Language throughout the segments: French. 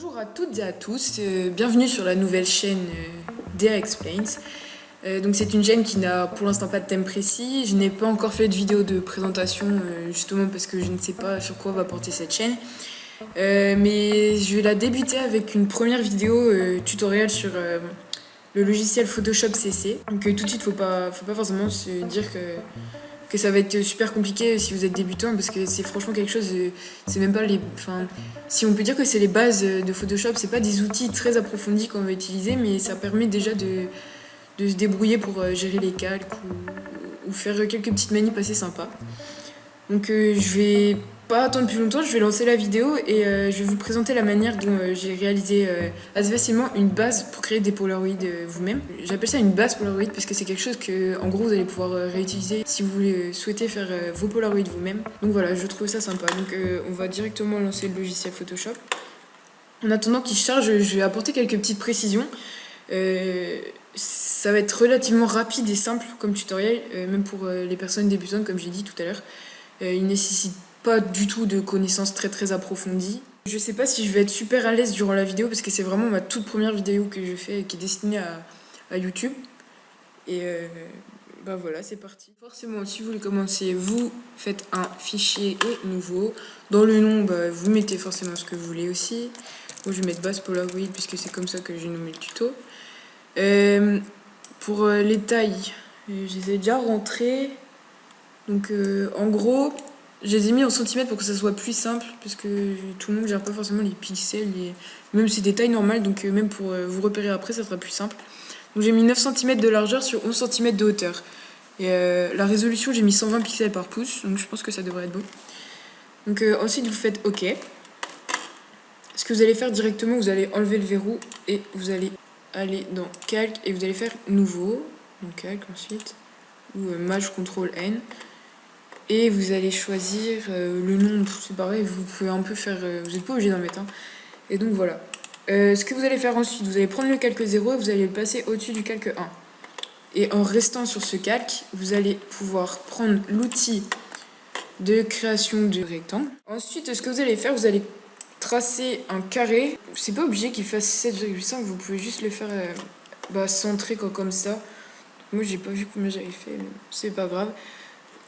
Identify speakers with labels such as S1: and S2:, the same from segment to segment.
S1: Bonjour à toutes et à tous, bienvenue sur la nouvelle chaîne Dare Explains. Donc c'est une chaîne qui n'a pour l'instant pas de thème précis. Je n'ai pas encore fait de vidéo de présentation justement parce que je ne sais pas sur quoi va porter cette chaîne. Mais je vais la débuter avec une première vidéo tutoriel sur le logiciel Photoshop CC. Donc tout de suite faut pas forcément se dire que ça va être super compliqué si vous êtes débutant parce que c'est franchement quelque chose, c'est même pas les... Enfin, si on peut dire que c'est les bases de Photoshop, c'est pas des outils très approfondis qu'on va utiliser, mais ça permet déjà de se débrouiller pour gérer les calques ou faire quelques petites manips assez sympas. Donc je vais pas attendre plus longtemps, je vais lancer la vidéo et je vais vous présenter la manière dont j'ai réalisé assez facilement une base pour créer des Polaroids vous-même. J'appelle ça une base Polaroid parce que c'est quelque chose que en gros vous allez pouvoir réutiliser si vous voulez souhaiter faire vos Polaroids vous-même. Donc voilà, je trouve ça sympa. Donc on va directement lancer le logiciel Photoshop. En attendant qu'il charge, je vais apporter quelques petites précisions. Ça va être relativement rapide et simple comme tutoriel, même pour les personnes débutantes comme j'ai dit tout à l'heure. Il nécessite pas du tout de connaissances très approfondies. Je sais pas si je vais être super à l'aise durant la vidéo parce que c'est vraiment ma toute première vidéo que je fais qui est destinée à YouTube. Et bah voilà, c'est parti. Forcément, si vous voulez commencer, vous faites un fichier et nouveau. Dans le nom, bah, vous mettez forcément ce que vous voulez aussi. Moi, je vais mettre base Polaroid puisque c'est comme ça que j'ai nommé le tuto. Pour les tailles, je les ai déjà rentrées. Donc en gros, je les ai mis en centimètres pour que ça soit plus simple, parce que tout le monde gère pas forcément les pixels, même si c'est des tailles normales, donc même pour vous repérer après, ça sera plus simple. Donc j'ai mis 9 cm de largeur sur 11 cm de hauteur. Et la résolution, j'ai mis 120 pixels par pouce, donc je pense que ça devrait être bon. Donc ensuite, vous faites OK. Ce que vous allez faire directement, vous allez enlever le verrou et vous allez aller dans Calque et vous allez faire Nouveau. Donc Calque ensuite, ou Maj CTRL N. Et vous allez choisir le nom, c'est pareil, vous pouvez un peu faire... vous n'êtes pas obligé d'en mettre. Hein. Et donc voilà. Ce que vous allez faire ensuite, vous allez prendre le calque 0 et vous allez le placer au-dessus du calque 1. Et en restant sur ce calque, vous allez pouvoir prendre l'outil de création de rectangle. Ensuite, ce que vous allez faire, vous allez tracer un carré. C'est pas obligé qu'il fasse 7,5, vous pouvez juste le faire centré comme ça. Moi, j'ai pas vu combien j'avais fait, mais c'est pas grave.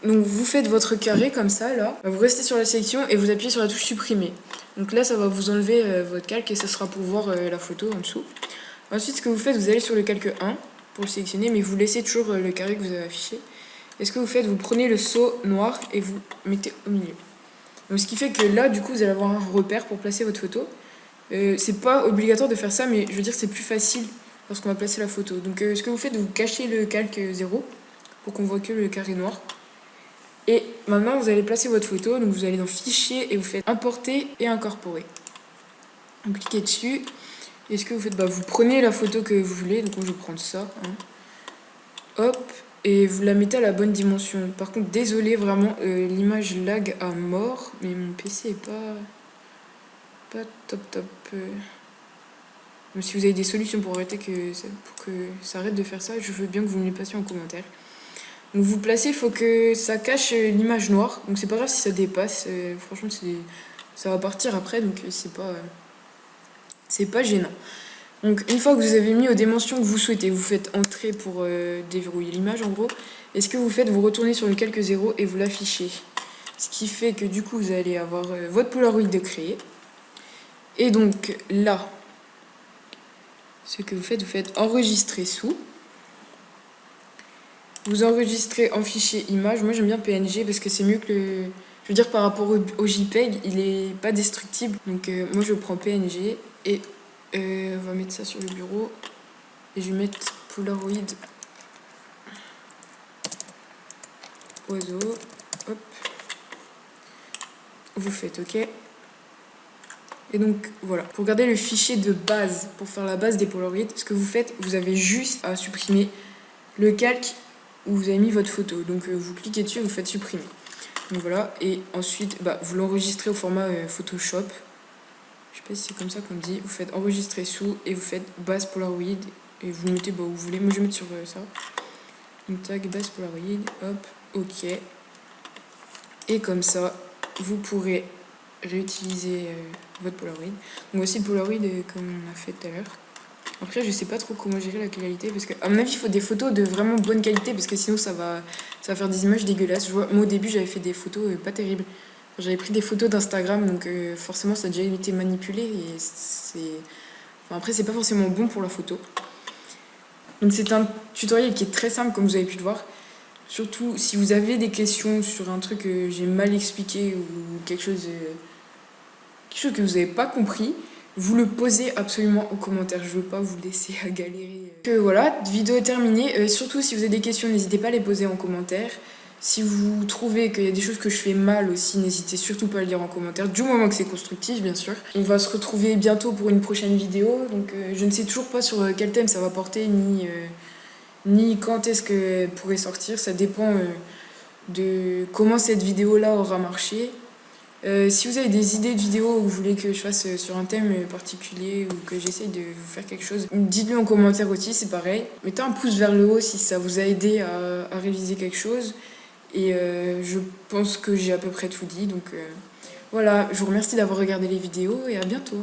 S1: Donc vous faites votre carré comme ça là, vous restez sur la sélection et vous appuyez sur la touche supprimer. Donc là ça va vous enlever votre calque et ça sera pour voir la photo en dessous. Ensuite ce que vous faites, vous allez sur le calque 1 pour le sélectionner, mais vous laissez toujours le carré que vous avez affiché. Et ce que vous faites, vous prenez le seau noir et vous mettez au milieu. Donc ce qui fait que là du coup vous allez avoir un repère pour placer votre photo. C'est pas obligatoire de faire ça, mais je veux dire c'est plus facile lorsqu'on va placer la photo. Donc ce que vous faites, vous cachez le calque 0 pour qu'on voit que le carré noir. Et maintenant, vous allez placer votre photo, donc vous allez dans Fichier et vous faites Importer et Incorporer. Donc cliquez dessus. Et ce que vous faites, vous prenez la photo que vous voulez, donc moi je vais prendre ça. Hein. Hop, et vous la mettez à la bonne dimension. Par contre, désolé, vraiment, l'image lag à mort, mais mon PC est pas top. Même si vous avez des solutions pour arrêter pour que ça arrête de faire ça, je veux bien que vous me les passiez en commentaire. Donc vous placez, il faut que ça cache l'image noire. Donc c'est pas grave si ça dépasse. Franchement, ça va partir après, donc c'est pas gênant. Donc une fois que vous avez mis aux dimensions que vous souhaitez, vous faites Entrée pour déverrouiller l'image en gros. Et ce que vous faites, vous retournez sur le calque 0 et vous l'affichez. Ce qui fait que du coup, vous allez avoir votre Polaroid de créer. Et donc là, ce que vous faites Enregistrer sous. Vous enregistrez en fichier image. Moi j'aime bien PNG parce que c'est mieux que le... Je veux dire par rapport au JPEG, il est pas destructible. Donc moi je prends PNG et on va mettre ça sur le bureau. Et je vais mettre Polaroid oiseau. Hop. Vous faites OK. Et donc voilà. Pour garder le fichier de base, pour faire la base des Polaroids, ce que vous faites, vous avez juste à supprimer le calque où vous avez mis votre photo. Donc vous cliquez dessus et vous faites supprimer. Donc voilà, et ensuite vous l'enregistrez au format Photoshop. Je sais pas si c'est comme ça qu'on dit. Vous faites enregistrer sous et vous faites base Polaroid et vous le mettez où vous voulez. Moi je vais mettre sur ça. Donc tag base Polaroid, hop, OK. Et comme ça, vous pourrez réutiliser votre Polaroid. Donc voici le Polaroid comme on a fait tout à l'heure. Après, je sais pas trop comment gérer la qualité parce qu'à mon avis, il faut des photos de vraiment bonne qualité parce que sinon ça va faire des images dégueulasses. Moi, au début, j'avais fait des photos pas terribles. J'avais pris des photos d'Instagram, donc forcément, ça a déjà été manipulé et c'est. Enfin, après, c'est pas forcément bon pour la photo. Donc, c'est un tutoriel qui est très simple, comme vous avez pu le voir. Surtout si vous avez des questions sur un truc que j'ai mal expliqué ou quelque chose que vous n'avez pas compris, vous le posez absolument en commentaire. Je veux pas vous laisser à galérer. Voilà, vidéo est terminée. Surtout si vous avez des questions, n'hésitez pas à les poser en commentaire. Si vous trouvez qu'il y a des choses que je fais mal aussi, n'hésitez surtout pas à le dire en commentaire, du moment que c'est constructif, bien sûr. On va se retrouver bientôt pour une prochaine vidéo. Donc je ne sais toujours pas sur quel thème ça va porter, ni quand est-ce qu'elle pourrait sortir. Ça dépend de comment cette vidéo-là aura marché. Si vous avez des idées de vidéos ou vous voulez que je fasse sur un thème particulier ou que j'essaye de vous faire quelque chose, dites-le en commentaire aussi, c'est pareil. Mettez un pouce vers le haut si ça vous a aidé à réviser quelque chose. Et je pense que j'ai à peu près tout dit. Donc voilà, je vous remercie d'avoir regardé les vidéos et à bientôt.